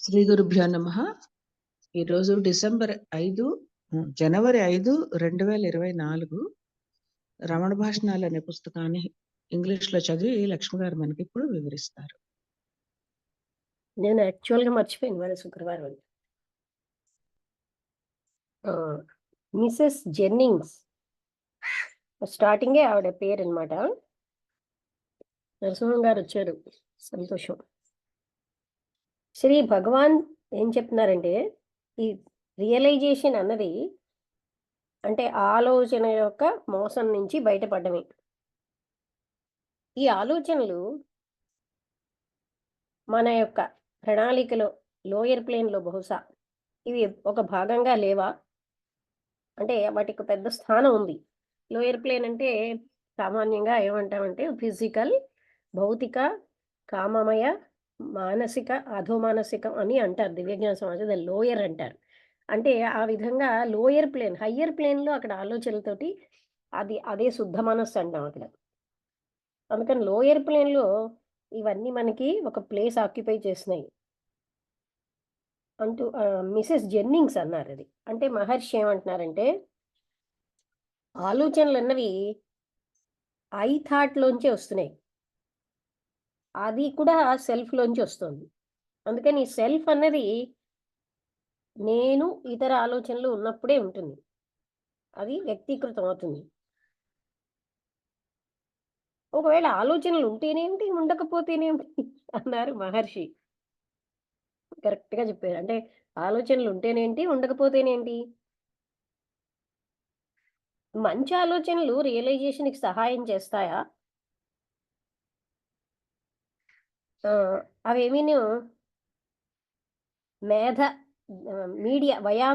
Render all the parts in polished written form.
శ్రీ గురుభ్యో నమః. ఈరోజు జనవరి 5, 2024 రమణ భాషణాలు అనే పుస్తకాన్ని ఇంగ్లీష్లో చదివి లక్ష్మి గారు మనకి ఇప్పుడు వివరిస్తారు. నేను యాక్చువల్‌గా మర్చిపోయాను ఇవాళ శుక్రవారం అని. మిసెస్ జెన్నింగ్స్ స్టార్టింగే ఆవిడ పేరనమాట. నరసింహం గారు వచ్చారు. సంతోషం. శ్రీ భగవాన్ ఏం చెప్తున్నారంటే, ఈ రియలైజేషన్ అన్నది అంటే ఆలోచన యొక్క మోసం నుంచి బయటపడమే. ఈ ఆలోచనలు మన యొక్క ప్రణాళికలో లోయర్ ప్లేన్‌లో బహుశా ఇవి ఒక భాగంగా లేవా? అంటే వాటికి పెద్ద స్థానం ఉంది. లోయర్ ప్లేన్ అంటే సామాన్యంగా ఏమంటామంటే ఫిజికల్, భౌతిక, కామమయ, మానసిక, అధోమానసికం అని అంటారు. దివ్యజ్ఞాన సమాజంలో లోయర్ అంటారు. అంటే ఆ విధంగా లోయర్ ప్లేన్, హయ్యర్ ప్లేన్‌లో అక్కడ ఆలోచనలతోటి అదే శుద్ధ మనస్సు అంటాం అక్కడ. అందుకని లోయర్ ప్లేన్‌లో ఇవన్నీ మనకి ఒక ప్లేస్ ఆక్యుపై చేస్తున్నాయి. అంటూ మిసెస్ జెన్నింగ్స్ అన్నారది. అంటే మహర్షి ఏమంటున్నారంటే, ఆలోచనలన్నవి ఐ థాట్‌లోంచే వస్తున్నాయి. అది కూడా సెల్ఫ్‌లోంచి వస్తుంది. అందుకని సెల్ఫ్ అన్నది నేను, ఇతర ఆలోచనలు ఉన్నప్పుడే ఉంటుంది. అది వ్యక్తీకృతం అవుతుంది. ఒకవేళ ఆలోచనలు ఉంటేనేమిటి, ఉండకపోతేనేమిటి అన్నారు మహర్షి. కరెక్ట్‌గా చెప్పారు. అంటే ఆలోచనలు ఉంటేనేంటి, ఉండకపోతేనేంటి? మంచి ఆలోచనలు రియలైజేషన్‌కి సహాయం చేస్తాయా? అవేమీను మేధ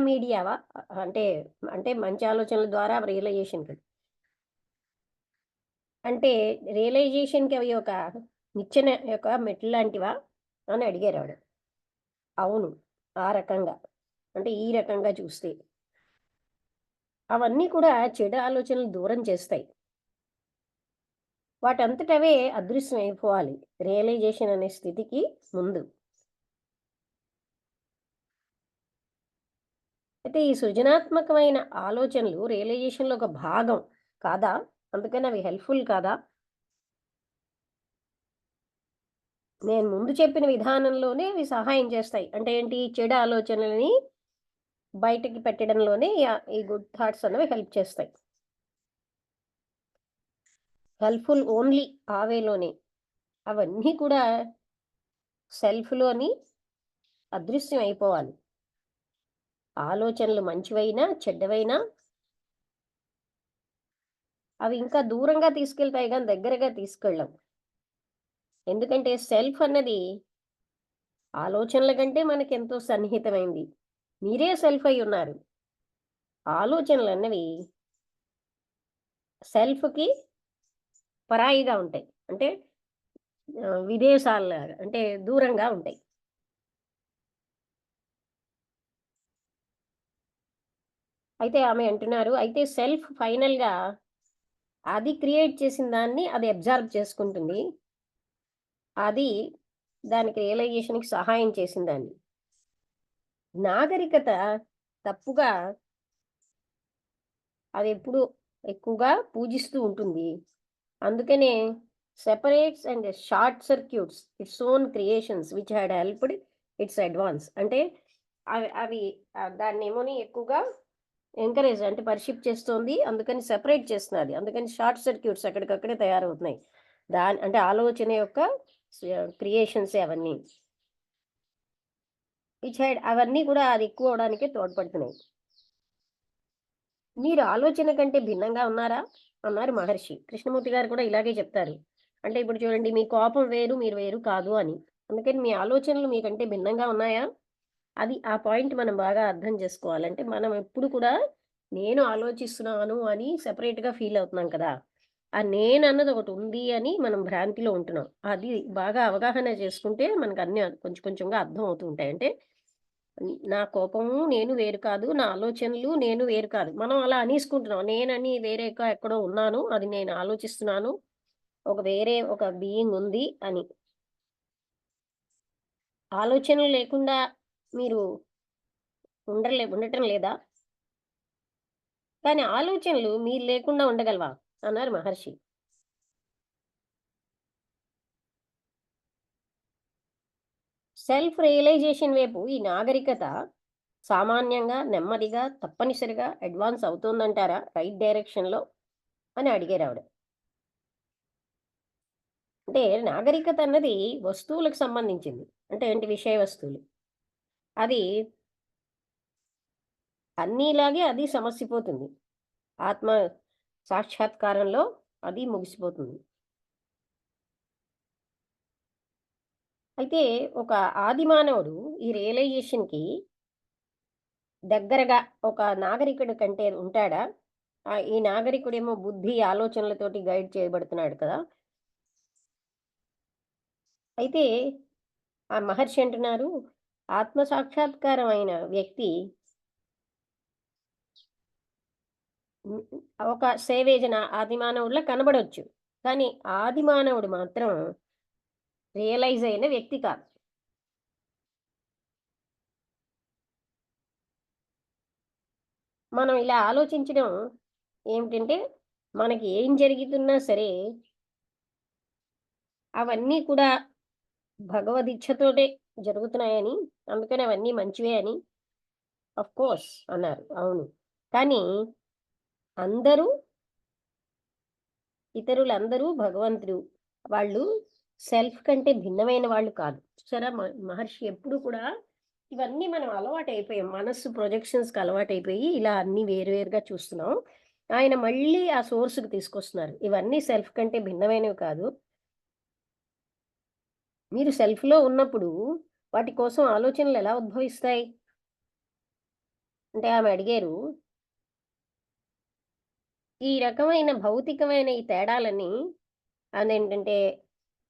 మీడియావా? అంటే, అంటే మంచి ఆలోచనల ద్వారా రియలైజేషన్‌కి. అంటే రియలైజేషన్‌కి అవి ఒక నిచ్చెన యొక్క మెట్లు లాంటివా? అని అడిగారావిడ. అవును. ఆ రకంగా. అంటే ఈ రకంగా చూస్తే. అవన్నీ కూడా చెడు ఆలోచనలు దూరం చేస్తాయి. వాటంతటవే అదృశ్యం అయిపోవాలి రియలైజేషన్ అనే స్థితికి ముందు. అయితే ఈ సృజనాత్మకమైన ఆలోచనలు రియలైజేషన్‌లో ఒక భాగం కాదా? అందుకని అవి హెల్ప్‌ఫుల్ కాదా? నేను ముందు చెప్పిన విధానంలోనే అవి సహాయం చేస్తాయి. అంటే ఏంటి? చెడు ఆలోచనలని బయటకి పెట్టడంలోనే ఈ గుడ్ థాట్స్ అనేవి హెల్ప్ చేస్తాయి. హెల్ప్‌ఫుల్ ఓన్లీ ఆ వేలోనే. అవన్నీ కూడా సెల్ఫ్‌లోని అదృశ్యం అయిపోవాలి. ఆలోచనలు మంచివైనా, చెడ్డవైనా అవి ఇంకా దూరంగా తీసుకెళ్తాయి గానీ దగ్గరగా తీసుకెళ్ళవు. ఎందుకంటే సెల్ఫ్ అన్నది ఆలోచనల కంటే మనకెంతో సన్నిహితమైంది. మీరే సెల్ఫ్ అయి ఉన్నారు. ఆలోచనలన్నవి సెల్ఫ్‌కి పరాయిగా ఉంటాయి. అంటే విదేశాల్లాగా అంటే దూరంగా ఉంటాయి. అయితే ఆమె అంటున్నారు, అయితే సెల్ఫ్ ఫైనల్‌గా అది క్రియేట్ చేసిన దాన్ని అది అబ్జార్బ్ చేసుకుంటుంది. అది దానికి రియలైజేషన్‌కి సహాయం చేసిందాన్ని. నాగరికత తప్పుగా అదెప్పుడు ఎక్కువగా పూజిస్తూ ఉంటుంది. అందుకనే separates and short circuits its own creations which had helped its advance. అంటే అవి దాన్నేమోని ఎక్కువగా ఎంకరేజ్ అంటే వర్షిప్ చేస్తోంది. అందుకని సెపరేట్ చేస్తున్నది. అందుకని షార్ట్ సర్క్యూట్స్ అక్కడికక్కడే తయారవుతున్నాయి. అంటే ఆలోచన యొక్క క్రియేషన్సే అవన్నీ. అవన్నీ కూడా అది ఎక్కువ అవ్వడానికే తోడ్పడుతున్నాయి. మీరు ఆలోచన కంటే భిన్నంగా ఉన్నారా? అన్నారు మహర్షి. కృష్ణమూర్తి గారు కూడా ఇలాగే చెప్తారు. అంటే ఇప్పుడు చూడండి, మీ కోపం వేరు, మీరు వేరు కాదు అని. అందుకని మీ ఆలోచనలు మీకంటే భిన్నంగా ఉన్నాయా? అది ఆ పాయింట్ మనం బాగా అర్థం చేసుకోవాలి. అంటే మనం ఎప్పుడు కూడా నేను ఆలోచిస్తున్నాను అని సెపరేట్‌గా ఫీల్ అవుతున్నాం కదా! ఆ నేనన్నది ఒకటి ఉంది అని మనం భ్రాంతిలో ఉంటున్నాం. అది బాగా అవగాహన చేసుకుంటే మనకు అన్నీ కొంచెం కొంచెంగా అర్థం అవుతూ ఉంటాయి. అంటే నా కోపము నేను వేరు కాదు. నా ఆలోచనలు నేను వేరు కాదు. మనం అలా అనేసుకుంటున్నాం. నేనని వేరేగా ఎక్కడో ఉన్నాను. అది నేను ఆలోచిస్తున్నాను. వేరే ఒక బీయింగ్ ఉంది అని. ఆలోచనలు లేకుండా మీరు ఉండటం లేదా? కానీ ఆలోచనలు మీరు లేకుండా ఉండగలవా? అన్నారు మహర్షి. సెల్ఫ్ రియలైజేషన్ వైపు ఈ నాగరికత సామాన్యంగా, నెమ్మదిగా, తప్పనిసరిగా అడ్వాన్స్ అవుతుందంటారా రైట్ డైరెక్షన్‌లో? అని అడిగారావిడ. అంటే నాగరికత అన్నది వస్తువులకు సంబంధించింది. అంటే ఏంటి? విషయ వస్తువులు. అది అన్నీలాగే అది సమసిపోతుంది. ఆత్మ సాక్షాత్కారంలో అది ముగిసిపోతుంది. అయితే ఒక ఆది మానవుడు ఈ రియలైజేషన్‌కి దగ్గరగా ఒక నాగరికుడి కంటే ఉంటాడా? ఈ నాగరికుడేమో బుద్ధి, ఆలోచనలతోటి గైడ్ చేయబడుతున్నాడు కదా! అయితే ఆ మహర్షి అంటున్నారు, ఆత్మ సాక్షాత్కారం అయిన వ్యక్తి ఒక సేవేజన ఆది మానవుడిలా కనబడొచ్చు. కానీ ఆది మానవుడు మాత్రం రియలైజ్ అయిన వ్యక్తి కాదు. మనం ఇలా ఆలోచించడం ఏమిటంటే, మనకి ఏం జరుగుతున్నా సరే, అవన్నీ కూడా భగవదిచ్ఛతోటే జరుగుతున్నాయని, అందుకని అవన్నీ మంచివే అని కోర్స్ అన్నారు. అవును. కానీ అందరూ ఇతరులందరూ భగవంతుడు. వాళ్ళు సెల్ఫ్ కంటే భిన్నమైన వాళ్ళు కాదు. చూసారా మహర్షి ఎప్పుడు కూడా ఇవన్నీ మనం అలవాటయిపోయాం. మనస్సు ప్రొజెక్షన్స్‌కి అలవాటయిపోయి ఇలా అన్నీ వేరు వేరుగా చూస్తున్నాం. ఆయన మళ్ళీ ఆ సోర్స్‌కి తీసుకొస్తున్నారు. ఇవన్నీ సెల్ఫ్ కంటే భిన్నమైనవి కాదు. మీరు సెల్ఫ్‌లో ఉన్నప్పుడు వాటి కోసం ఆలోచనలు ఎలా ఉద్భవిస్తాయి? అంటే ఆమె అడిగారు. ఈ రకమైన భౌతికమైన ఈ తేడాలన్నీ అదేంటంటే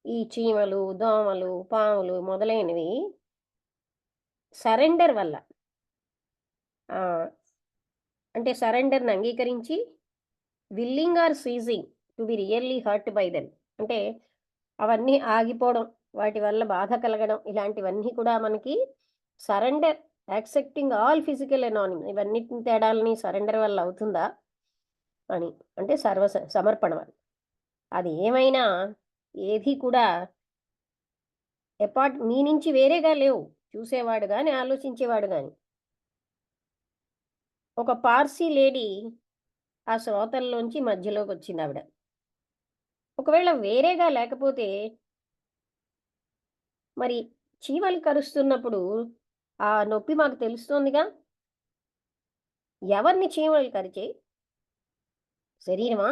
ఈ చీమలు, దోమలు, పాములు మొదలైనవి సరెండర్ వల్ల ఆహ్, అంటే సరెండర్‌ని అంగీకరించి willing or ceasing to be really hurt by them. అంటే అవన్నీ ఆగిపోవడం, వాటి వల్ల బాధ కలగడం ఇలాంటివన్నీ కూడా మనకి సరెండర్ యాక్సెప్టింగ్ ఆల్ ఫిజికల్ ఎనానిమల్ ఇవన్నిటిని తేడాలని సరెండర్ వల్ల అవుతుందా? అని. అంటే సమర్పణ వల్ల. అది ఏమైనా ఏది కూడా మీ నుంచి వేరేగా లేవు. చూసేవాడు గాని, ఆలోచించేవాడు గాని. ఒక పార్సీ లేడీ ఆ శ్రోతల్లోంచి మధ్యలోకొచ్చిందావిడ. ఒకవేళ వేరేగా లేకపోతే, మరి చీమలు కరుస్తున్నప్పుడు ఆ నొప్పి మాకు తెలుస్తోందిగా. ఎవరిని చీమలు కరిచాయి? శరీరమా?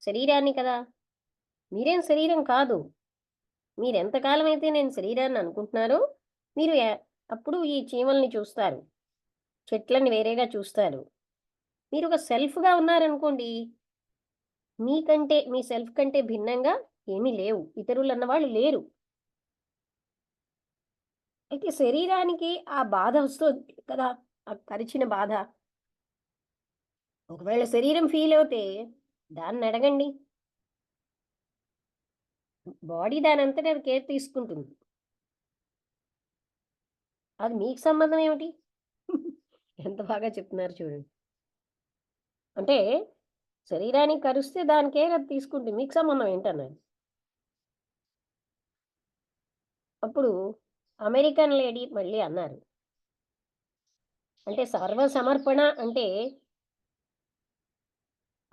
శరీరాన్ని కదా! మీరేం శరీరం కాదు. మీరెంత కాలమైతే నేను శరీరాన్ని అనుకుంటున్నారో, మీరు అప్పుడు ఈ చీమల్ని చూస్తారు. చెట్లని వేరేగా చూస్తారు. మీరొక సెల్ఫ్‌గా ఉన్నారనుకోండి, మీకంటే మీ సెల్ఫ్ కంటే భిన్నంగా ఏమీ లేవు. ఇతరులన్నవాళ్ళు లేరు. అయితే శరీరానికి ఆ బాధ వస్తోంది కదా! ఆ కరిచిన బాధ. ఒకవేళ శరీరం ఫీలవుతే దాన్నడగండి. బాడీ దానంతట అది కేర్ తీసుకుంటుంది. అది మీకు సంబంధం ఏమిటి? ఎంత బాగా చెప్తున్నారు చూడండి. అంటే శరీరానికి కరిస్తే దాని కేర్ అది తీసుకుంటుంది. మీకు సంబంధం ఏంటన్నారు. అప్పుడు అమెరికన్ లేడీ మళ్ళీ అన్నారు. అంటే సర్వసమర్పణ అంటే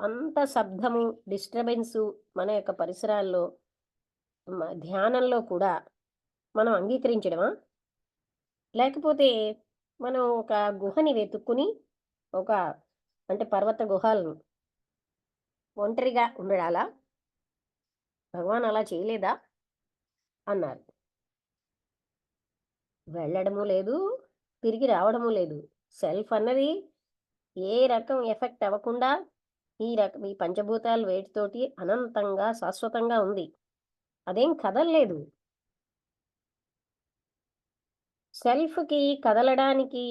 అంత శబ్దము, డిస్టర్బెన్సు మన యొక్క పరిసరాల్లో, ధ్యానంలో కూడా మనం అంగీకరించడమా? లేకపోతే మనం ఒక గుహని వెతుక్కుని ఒక అంటే పర్వత గుహలను ఒంటరిగా ఉండడాలా? భగవాన్ అలా చేయలేదా? అన్నారు. వెళ్ళడము లేదు, తిరిగి రావడము లేదు. సెల్ఫ్ అన్నది ఏ రకం ఎఫెక్ట్ అవ్వకుండా ఈ పంచభూతాల వేటితోటి అనంతంగా, శాశ్వతంగా ఉంది. అదేం కదల్లేదు. సెల్ఫ్‌కి కదలడానికి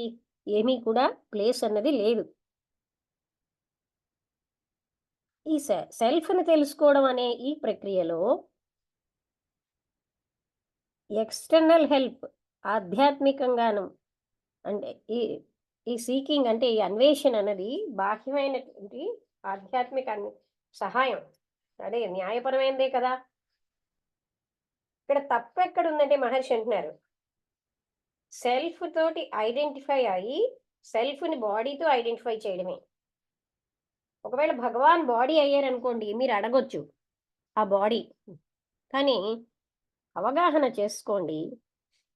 ఏమీ కూడా ప్లేస్ అన్నది లేదు. ఈ సెల్ఫ్‌ని తెలుసుకోవడం అనే ఈ ప్రక్రియలో ఎక్స్‌టర్నల్ హెల్ప్ ఆధ్యాత్మికంగాను, అంటే ఈ ఈ సీకింగ్ అంటే ఈ అన్వేషణ అన్నది బాహ్యమైనటువంటి ఆధ్యాత్మిక సహాయం. అదే న్యాయపరమైనదే కదా! ఇక్కడ తప్పెక్కడుందంటే మహర్షి అంటున్నారు. సెల్ఫ్ తోటి ఐడెంటిఫై అయ్యి, సెల్ఫ్‌ని బాడీతో ఐడెంటిఫై చేయడమే. ఒకవేళ భగవాన్ బాడీ అయ్యారనుకోండి, మీరు అడగొచ్చు ఆ బాడీ. కానీ అవగాహన చేసుకోండి.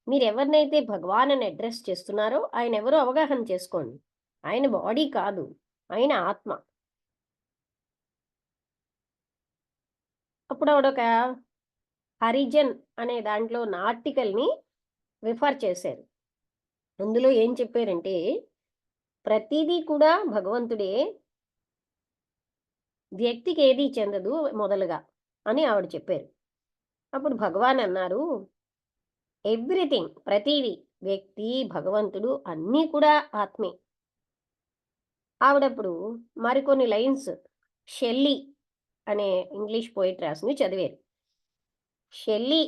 మీరెవరినైతే భగవాన్ అని అడ్రెస్ చేస్తున్నారో ఆయనెవరో అవగాహన చేసుకోండి. ఆయన బాడీ కాదు. ఆయన ఆత్మ. అప్పుడు ఆవిడొక హరిజన్ అనే దాంట్లో ఆర్టికల్‌ని రిఫర్ చేశారు. అందులో ఏం చెప్పారంటే, ప్రతీదీ కూడా భగవంతుడే. వ్యక్తికి ఏది చెందదు మొదలుగా అని ఆవిడ చెప్పారు. అప్పుడు భగవాన్ అన్నారు, ఎవ్రీథింగ్ ప్రతీదీ వ్యక్తి, భగవంతుడు అన్నీ కూడా ఆత్మే. ఆవిడప్పుడు మరికొన్ని లైన్స్ షెల్లీ అనే ఇంగ్లీష్ పోయిట్ రాసినవి చదివారు. షెల్లీ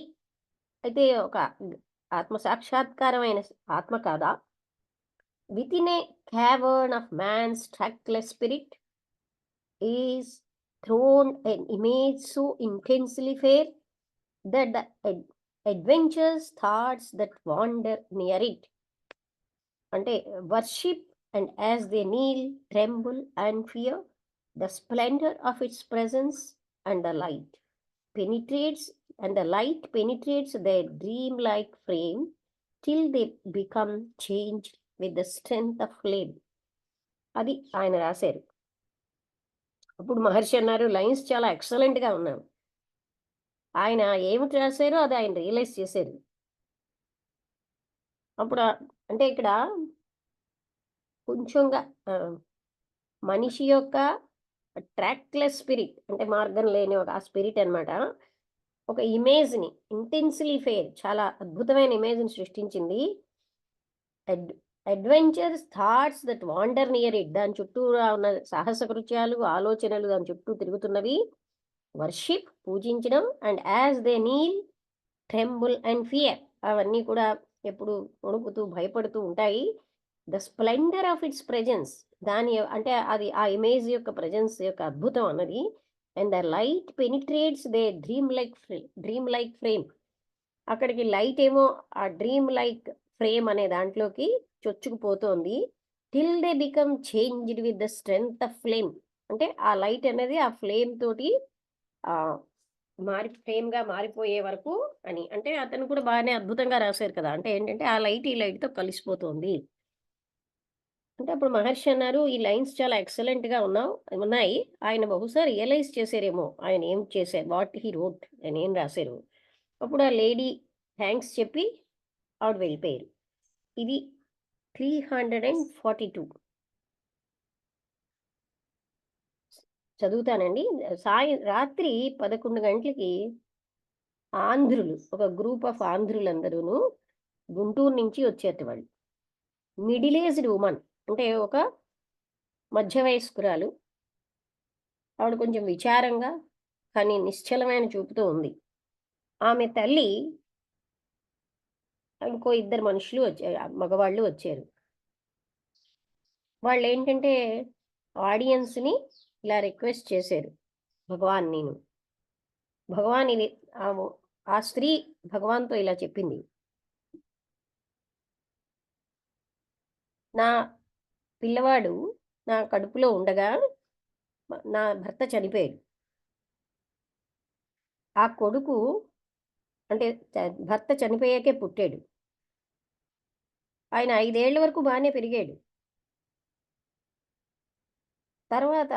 అయితే ఒక ఆత్మ సాక్షాత్కారమైన ఆత్మ కాదా? Within a cavern of man's trackless spirit is throne an image so intensely fair that the adventures thoughts that wander near it అంటే worship and as they kneel tremble and fear the splendor of its presence and the light penetrates their dream like frame till they become changed with the strength of flame. అది ఆయన రాశారు. అప్పుడు మహర్షి అన్నారు, lines చాలా ఎక్సలెంట్గా ఉన్నాయి. ఆయన ఏమిటి రాశారో అది ఆయన రియలైజ్ చేశారు. అప్పుడు అంటే ఇక్కడ కొంచెంగా మనిషి యొక్క ట్రాక్లెస్ స్పిరిట్ అంటే మార్గం లేని ఒక ఆ స్పిరిట్ అనమాట. ఒక ఇమేజ్‌ని ఇంటెన్స్‌లీ ఫెయిర్ చాలా అద్భుతమైన ఇమేజ్‌ని సృష్టించింది. Adventures thoughts that wander near it దాని చుట్టూరా ఉన్న సాహస కృత్యాలు, ఆలోచనలు దాని చుట్టూ తిరుగుతున్నవి. వర్షిప్ పూజించడం and as they kneel tremble and fear అవన్నీ కూడా ఎప్పుడు వణుకుతూ భయపడుతూ ఉంటాయి. The splendour of its presence దాని అంటే అది ఆ ఇమేజ్ యొక్క ప్రెజెన్స్ యొక్క అద్భుతం అన్నది. And the light penetrates their dream like frame అక్కడికి లైట్ ఏమో ఆ డ్రీమ్ లైక్ ఫ్రేమ్ అనే దాంట్లోకి చొచ్చుకుపోతోంది. Till they become changed with the strength of flame అంటే ఆ లైట్ అనేది ఆ ఫ్లేమ్ తోటి ఫ్లేమ్గా మారిపోయే వరకు అని. అంటే అతను కూడా బాగానే అద్భుతంగా రాశారు కదా. అంటే ఏంటంటే ఆ లైట్ ఈ లైట్తో కలిసిపోతుంది. అంటే అప్పుడు మహర్షి అన్నారు, ఈ లైన్స్ చాలా ఎక్సలెంట్గా ఉన్నాయి. ఆయన బహుశా రియలైజ్ చేశారేమో ఆయన ఏం చేశారు, వాట్ హీ రోట్ అని ఏం రాశారు. అప్పుడు ఆ లేడీ థ్యాంక్స్ చెప్పి ఆవిడ వెళ్ళిపోయారు. ఇది 342 చదువుతానండి. రాత్రి 11 గంటలకి ఆంధ్రులు ఒక గ్రూప్ ఆఫ్ ఆంధ్రులందరూను గుంటూరు నుంచి వచ్చేట వాళ్ళు. మిడిల్ ఏజ్డ్ ఉమెన్ అంటే ఒక మధ్య వయస్కురాలు. ఆవిడ కొంచెం విచారంగా కానీ నిశ్చలమైన చూపుతో ఉంది. ఆమె తల్లి ఇంకో ఇద్దరు మనుషులు మగవాళ్ళు వచ్చారు. వాళ్ళేంటంటే ఆడియన్స్‌ని ఇలా రిక్వెస్ట్ చేశారు భగవాన్ ఇది ఆ స్త్రీ భగవాన్‌తో ఇలా చెప్పింది, నా పిల్లవాడు నా కడుపులో ఉండగా నా భర్త చనిపోయాడు. ఆ కొడుకు అంటే భర్త చనిపోయాకే పుట్టాడు. ఆయన 5 ఏళ్ల వరకు బాగానే పెరిగాడు. తర్వాత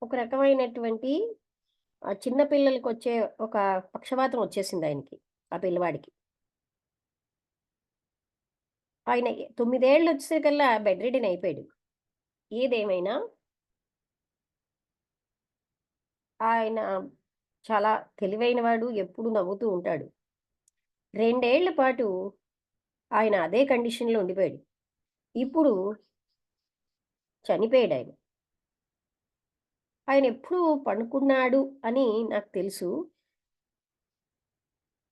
ఒక రకమైనటువంటి చిన్న పిల్లలకొచ్చే ఒక పక్షవాతం వచ్చేసింది ఆయనకి, ఆ పిల్లవాడికి. ఆయన 9 ఏళ్ళు వచ్చేసరికల్లా బెడ్ రిడెన్ అయిపోయాడు. ఏదేమైనా ఆయన చాలా తెలివైనవాడు, ఎప్పుడు నవ్వుతూ ఉంటాడు. 2 ఏళ్ల పాటు ఆయన అదే కండిషన్‌లో ఉండిపోయాడు. ఇప్పుడు చనిపోయాడు ఆయన. ఆయన ఎప్పుడు పడుకున్నాడు అని నాకు తెలుసు.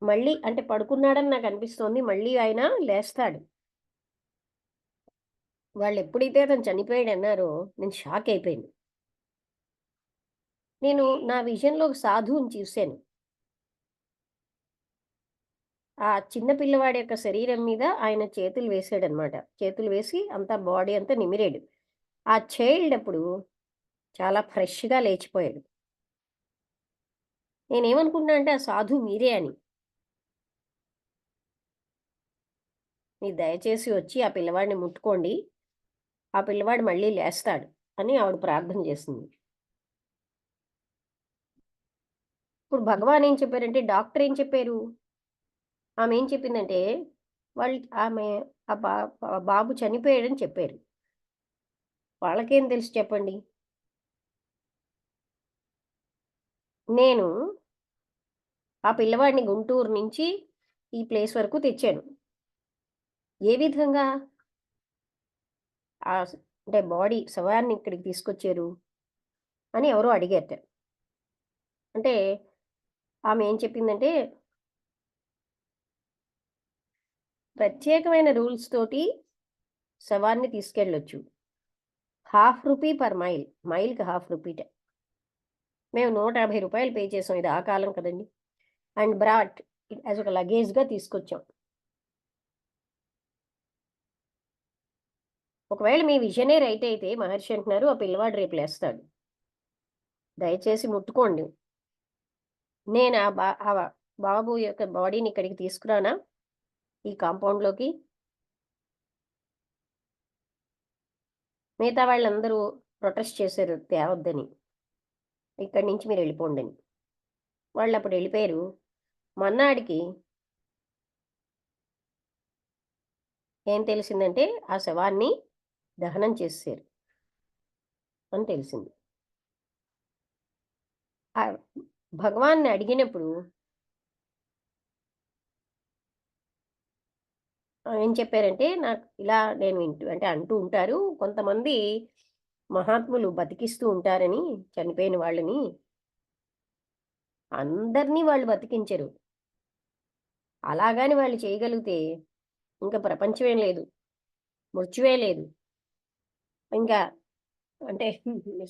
మళ్ళీ అంటే పడుకున్నాడని నాకు అనిపిస్తోంది. మళ్ళీ ఆయన లేస్తాడు. వాళ్ళు ఎప్పుడైతే అతను చనిపోయాడన్నారో నేను షాక్ అయిపోయాను. నేను నా విజన్‌లో ఒక సాధువుని చూసాను. ఆ చిన్న పిల్లవాడి యొక్క శరీరం మీద ఆయన చేతులు వేసాడనమాట. చేతులు వేసి అంతా బాడీ అంతా నిమిరాడు. ఆ చైల్డ్ అప్పుడు చాలా ఫ్రెష్‌గా లేచిపోయాడు. నేనేమనుకున్నా అంటే ఆ సాధువు మీరే అని. మీరు దయచేసి వచ్చి ఆ పిల్లవాడిని ముట్టుకోండి. ఆ పిల్లవాడు మళ్ళీ లేస్తాడు అని ఆవిడ ప్రార్థన చేసింది. ఇప్పుడు భగవాన్ ఏం చెప్పారంటే డాక్టర్ ఏం చెప్పారు? ఆమె ఏం చెప్పిందంటే ఆమె ఆ బా బాబు చనిపోయాడని చెప్పారు. వాళ్ళకేం తెలుసు చెప్పండి? నేను ఆ పిల్లవాడిని గుంటూరు నుంచి ఈ ప్లేస్ వరకు తెచ్చాను. ఏ విధంగా? అంటే బాడీ శవాన్ని ఇక్కడికి తీసుకొచ్చారు అని ఎవరో అడిగారట. అంటే ఆమె ఏం చెప్పిందంటే ప్రత్యేకమైన రూల్స్ తోటి శవాన్ని తీసుకెళ్ళొచ్చు. Half rupee per mile. మైల్‌కి హాఫ్ రూపీట. మేము రూ. 150 పే చేసాం. ఇది ఆ కాలం కదండీ! అండ్ బ్రాట్ ఇట్ యాస్ ఒక లగేజ్‌గా తీసుకొచ్చాం. ఒకవేళ మీ విజనే రైట్ అయితే మహర్షి అంటున్నారు, ఆ పిల్లవాడు రేపు లేస్తాడు. దయచేసి ముట్టుకోండి. నేను ఆ బాబు యొక్క బాడీని ఇక్కడికి తీసుకురానా? ఈ కాంపౌండ్‌లోకి. మిగతా వాళ్ళందరూ ప్రొటెస్ట్ చేశారు తేవద్దని. ఇక్కడి నుంచి మీరెళ్ళిపోండని. వాళ్ళప్పుడు ఎళ్ళిపోయారు. మర్నాడికి ఏం తెలిసిందంటే, ఆ శవాన్ని దహనం చేసేశారు అని తెలిసింది. భగవాన్‌ని అడిగినప్పుడు ఏం చెప్పారంటే, నాకు ఇలా నేను అంటే అంటూ ఉంటారు. కొంతమంది మహాత్ములు బతికిస్తూ ఉంటారని చనిపోయిన వాళ్ళని. అందరిని వాళ్ళు బతికించరు. అలాగని వాళ్ళు చేయగలిగితే ఇంక ప్రపంచమేం లేదు. మృత్యువే లేదు. ఇంకా అంటే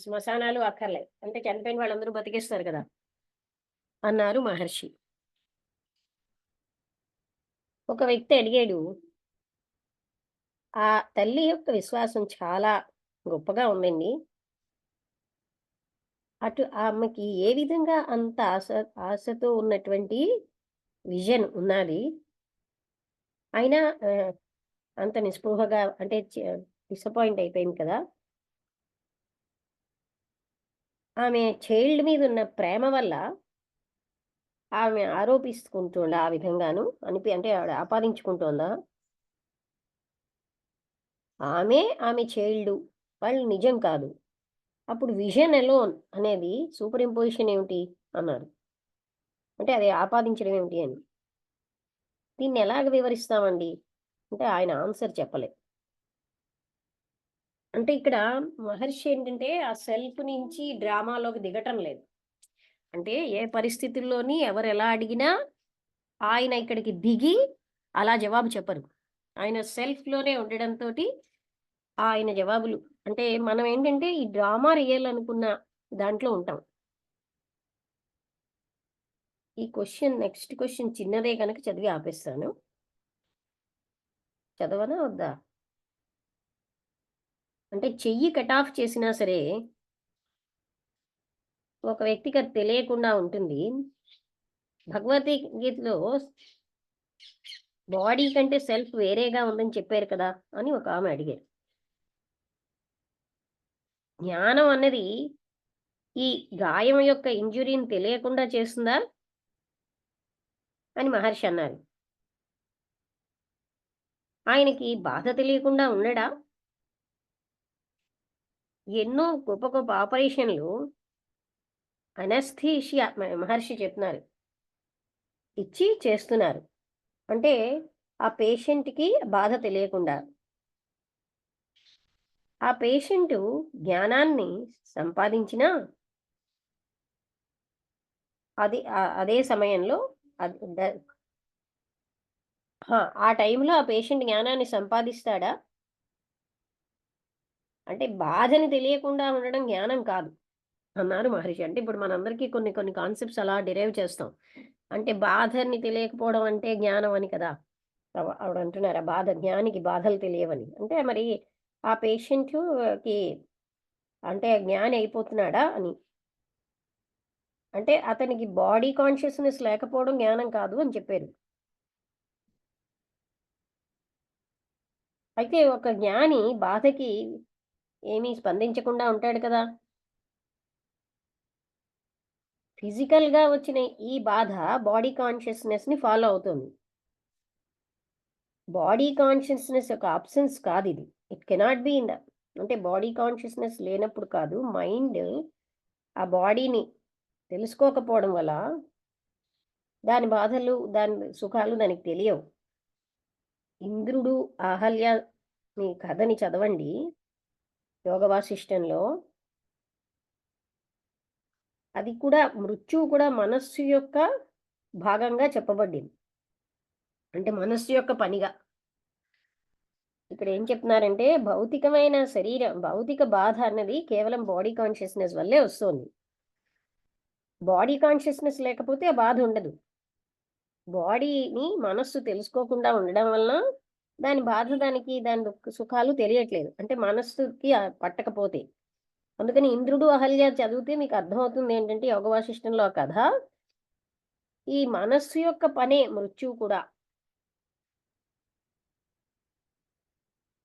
శ్మశానాలు అక్కర్లే. అంటే చనిపోయిన వాళ్ళందరూ బతికేస్తారు కదా! అన్నారు మహర్షి. ఒక వ్యక్తి అడిగాడు, ఆ తల్లి యొక్క విశ్వాసం చాలా గొప్పగా ఉందండి. అటు ఆమెకి ఏ విధంగా అంత ఆశతో ఉన్నటువంటి విజన్ ఉన్నాది. అయినా అంత నిస్పృహగా అంటే డిసప్పాయింట్ అయిపోయింది కదా! ఆమె చైల్డ్ మీదున్న ప్రేమ వల్ల ఆమె ఆరోపిస్తుకుంటోందా ఆ విధంగాను? అంటే ఆవిడ ఆపాదించుకుంటోందా? ఆమె చైల్డు. వాళ్ళు నిజం కాదు. అప్పుడు విజన్ అలోన్ అనేది సూపర్ ఇంపోజిషన్ ఏమిటి? అన్నారు. అంటే అది ఆపాదించడం ఏమిటి అని. దీన్ని ఎలాగ వివరిస్తామండి? అంటే ఆయన ఆన్సర్ చెప్పలే. అంటే ఇక్కడ మహర్షి ఏంటంటే ఆ సెల్ఫ్ నుంచి డ్రామాలోకి దిగటం లేదు. అంటే ఏ పరిస్థితుల్లోని ఎవరెలా అడిగినా ఆయన ఇక్కడికి దిగి అలా జవాబు చెప్పరు. ఆయన సెల్ఫ్‌లోనే ఉండడంతోటి ఆయన జవాబులు అంటే మనం ఏంటంటే ఈ డ్రామా రియల్ అనుకున్న దాంట్లో ఉంటాం. నెక్స్ట్ క్వెషన్ చిన్నదే గనక చదివి ఆపేస్తాను. చదవనా వద్దా? అంటే చెయ్యి కట్ ఆఫ్ చేసినా సరే ఒక వ్యక్తికి అది తెలియకుండా ఉంటుంది. భగవద్గీతలో బాడీ కంటే సెల్ఫ్ వేరేగా ఉందని చెప్పారు కదా! అని ఒక ఆమె అడిగారు. జ్ఞానం అన్నది ఈ గాయం యొక్క ఇంజ్యూరీని తెలియకుండా చేస్తుందా? అని మహర్షి అన్నారు. ఆయనకి బాధ తెలియకుండా ఉండడా? ఎన్నో గొప్ప గొప్ప ఆపరేషన్‌లు అనస్థీషియా మహర్షి చెప్తున్నారు. ఇచ్చి చేస్తున్నారు. అంటే ఆ పేషెంట్‌కి బాధ తెలియకుండా. ఆ పేషెంటు జ్ఞానాన్ని సంపాదించినా అదే సమయంలో అద్ ద ఆ టైంలో ఆ పేషెంట్ జ్ఞానాన్ని సంపాదిస్తాడా? అంటే బాధని తెలియకుండా ఉండడం జ్ఞానం కాదు అన్నారు మహర్షి. అంటే ఇప్పుడు మనందరికీ కొన్ని కొన్ని కాన్సెప్ట్స్ అలా డిరైవ్ చేస్తాం. అంటే బాధని తెలియకపోవడం అంటే జ్ఞానం అని కదా! ఆవిడ అంటున్నారు. ఆ బాధ జ్ఞానికి బాధలు తెలియవని. అంటే మరి ఆ పేషెంట్‌కి అంటే జ్ఞాని అయిపోతున్నాడా అని. అంటే అతనికి బాడీ కాన్షియస్‌నెస్ లేకపోవడం జ్ఞానం కాదు అని చెప్పారు. అయితే ఒక జ్ఞాని బాధకి ఏమీ స్పందించకుండా ఉంటాడు కదా! ఫిజికల్‌గా వచ్చిన ఈ బాధ బాడీ కాన్షియస్‌నెస్‌ని ఫాలో అవుతుంది. బాడీ కాన్షియస్‌నెస్ యొక్క అబ్సెన్స్ కాదిది. It cannot be in the అంటే బాడీ కాన్షియస్‌నెస్ లేనప్పుడు కాదు. మైండ్ ఆ బాడీని తెలుసుకోకపోవడం వల్ల దాని బాధలు, దాని సుఖాలు దానికి తెలియవు. ఇంద్రుడు, అహల్య మీ కథని చదవండి 'యోగ వాసిష్టంలో'. అది కూడా మృత్యువు కూడా మనస్సు యొక్క భాగంగా చెప్పబడింది. అంటే మనస్సు యొక్క పనిగా. ఇక్కడ ఏం చెప్తున్నారంటే భౌతిక బాధ అన్నది కేవలం బాడీ కాన్షియస్‌నెస్ వల్లే వస్తోంది. బాడీ కాన్షియస్‌నెస్ లేకపోతే ఆ బాధ ఉండదు. బాడీని మనస్సు తెలుసుకోకుండా ఉండడం వలన దాని బాధ దాని సుఖాలు తెలియట్లేదు. అంటే మనస్సుకి పట్టకపోతే. అందుకని 'ఇంద్రుడు అహల్య' చదివితే మీకు అర్థమవుతుంది ఏంటంటే 'యోగ వాసిష్టంలో' ఆ కథ. ఈ మనస్సు యొక్క పనే మృత్యువు కూడా.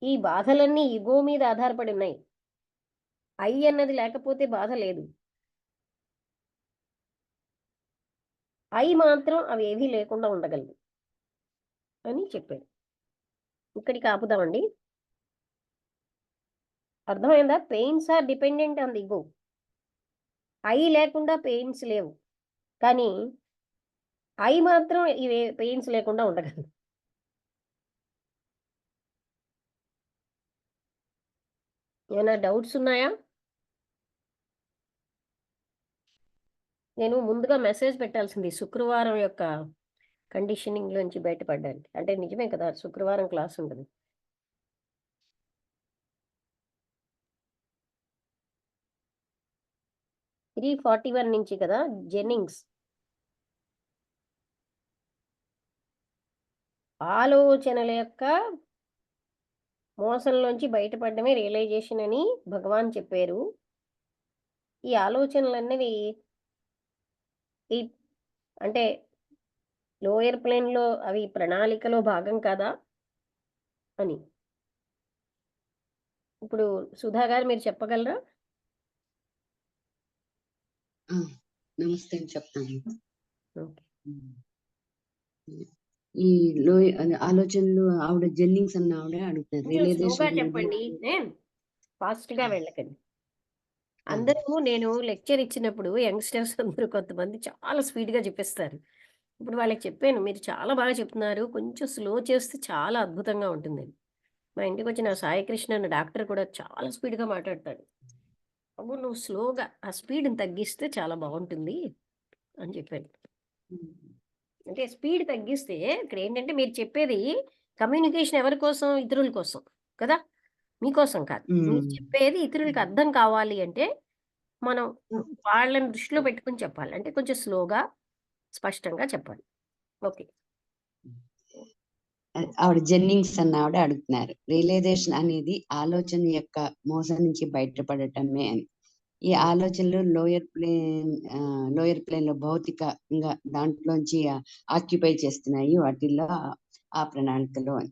ఈ బాధలన్నీ ఇగో మీద ఆధారపడి ఉన్నాయి. ఐ అన్నది లేకపోతే బాధ లేదు. ఐ మాత్రం అవేవీ లేకుండా ఉండగలదు అని చెప్పారు. ఇక్కడికి ఆపుదామండి. అర్థమైందా? Pains are dependent on the ego. I లేకుండా పెయిన్స్ లేవు. కానీ ఐ మాత్రం పెయిన్స్ లేకుండా ఉండగలదు. ఏమైనా డౌట్స్ ఉన్నాయా? నేను ముందుగా మెసేజ్ పెట్టాల్సింది శుక్రవారం యొక్క కండిషనింగ్‌లోంచి బయటపడ్డానికి. అంటే నిజమే కదా! శుక్రవారం క్లాస్ ఉంటది. 3:41 నుంచి కదా! జెన్నింగ్స్. ఆలోచనల యొక్క మోసంలోంచి బయటపడడమే రియలైజేషన్ అని భగవాన్ చెప్పారు. ఈ ఆలోచనలన్నవి ఈ అంటే లోయర్ ప్లేన్‌లో అవి ప్రణాళికలో భాగం కాదా అని. ఇప్పుడు సుధా గారు మీరు చెప్పగలరా? ఆ! నమస్తే అని చెప్తాను. ఓకే. ఈ అదే ఆలోచనలు ఆవిడ జెన్నింగ్స్ అన్న ఆవిడ అడుగుతారు. కొంచెం స్లోగా రియలైజేషన్ అనేది చెప్పండి. ఫాస్ట్‌గా వెళ్ళకండి. ఆ! అందరూ నేను లెక్చర్ ఇచ్చినప్పుడు యంగ్‌స్టర్స్ అందరూ కొంతమంది చాలా స్పీడ్‌గా చెప్పేస్తారు. ఇప్పుడు వాళ్ళకి చెప్పాను, "మీరు చాలా బాగా చెప్తున్నారు. కొంచెం స్లో చేస్తే చాలా అద్భుతంగా ఉంటుందని." మా ఇంటికొచ్చిన సాయి కృష్ణ అన్న డాక్టర్ కూడా చాలా స్పీడ్‌గా మాట్లాడతాడు. "అబ్బో! నువ్వు స్లోగా ఆ స్పీడ్‌ని తగ్గిస్తే చాలా బావుంటుంది" అని చెప్పాను. హ్మ్. అంటే స్పీడ్ తగ్గిస్తే ఇక్కడేంటంటే మీరు చెప్పేది కమ్యూనికేషన్ ఎవరి కోసం? ఇతరుల కోసం కదా! మీకోసం కాదు. మీరు హ్మ్. చెప్పేది ఇతరులకి అర్థం కావాలి అంటే, మనం వాళ్ళని దృష్టిలో పెట్టుకొని చెప్పాలి. అంటే కొంచెం స్లోగా, స్పష్టంగా చెప్పాలి. ఓకే. ఆవిడ జెన్నింగ్స్ అన్న ఆవిడ అడుగుతున్నారు. రియలైజేషన్ అనేది ఆలోచన యొక్క మోసం నుంచి బయటపడటమే అని. ఈ ఆలోచనలు లోయర్ ప్లేన్‌లో భౌతికంగా దాంట్లోంచి ఆక్యుపై చేస్తున్నాయి. వాటిల్లో ఆ ప్రణాళికలో అని.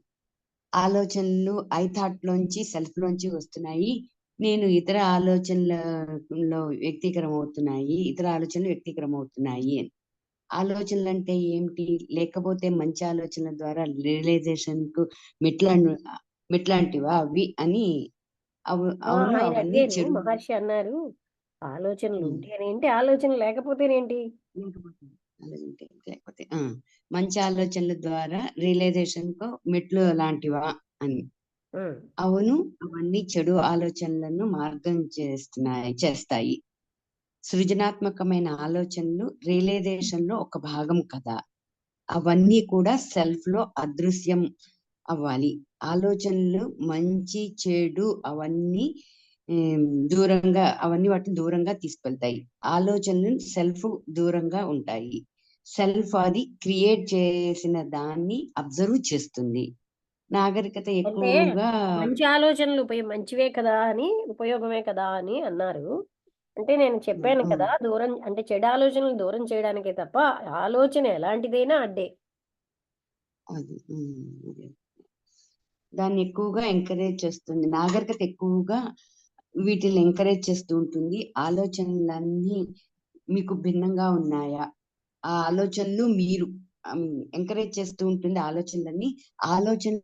ఆలోచనలు ఐ థాట్‌లోంచి, సెల్ఫ్‌లోంచి వస్తున్నాయి. నేను ఇతర ఆలోచనలలో ఇతర ఆలోచనలు వ్యక్తీకరమవుతున్నాయి అని. ఆలోచనలంటే ఏమిటి? లేకపోతే మంచి ఆలోచనల ద్వారా రియలైజేషన్‌కు మెట్లను మెట్లాంటివా అవి అని అవును ఆయన అవన్నీ అడిగారు చెడు మహర్షి అన్నారు, హ్మ్. ఆలోచనలుంటే ఏంటి? ఆలోచనలు లేకపోతేనేంటి? లేకపోతే లేకపోతే మంచి ఆలోచనల ద్వారా రియలైజేషన్‌కు మెట్లు లాంటివా అని. హ్మ్. అవును. అవన్నీ చెడు ఆలోచనలను చేస్తాయి. సృజనాత్మకమైన ఆలోచనలు రియలైజేషన్‌లో ఒక భాగం కదా! అవన్నీ కూడా సెల్ఫ్‌లో అదృశ్యం అవ్వాలి. ఆలోచనలు మంచి, చెడు అవన్నీ దూరంగా అవన్నీ వాటిని దూరంగా తీసుకెళ్తాయి. ఆలోచనలు సెల్ఫ్ దూరంగా ఉంటాయి. సెల్ఫ్ అది క్రియేట్ చేసిన దాన్ని అబ్జర్వ్ చేస్తుంది. నాగరికత అంటే ఎక్కువగా మంచి ఆలోచనలు మంచివే కదా అని, ఉపయోగమే కదా అని అన్నారు. అంటే నేను చెప్పాను కదా, దూరం అంటే చెడు ఆలోచనలు దూరం చేయడానికే తప్ప ఆలోచన ఎలాంటిదైనా అడ్డే. అది అదే. దాన్ని ఎక్కువగా ఎంకరేజ్ చేస్తుంది. నాగరికత ఎక్కువగా వీటిని ఎంకరేజ్ చేస్తూ ఉంటుంది. ఆలోచనలన్నీ మీకు భిన్నంగా ఉన్నాయా? ఆ ఆలోచనలు మీరు ఎంకరేజ్ చేస్తూ ఉంటుంది ఆలోచనలన్నీ. ఆలోచన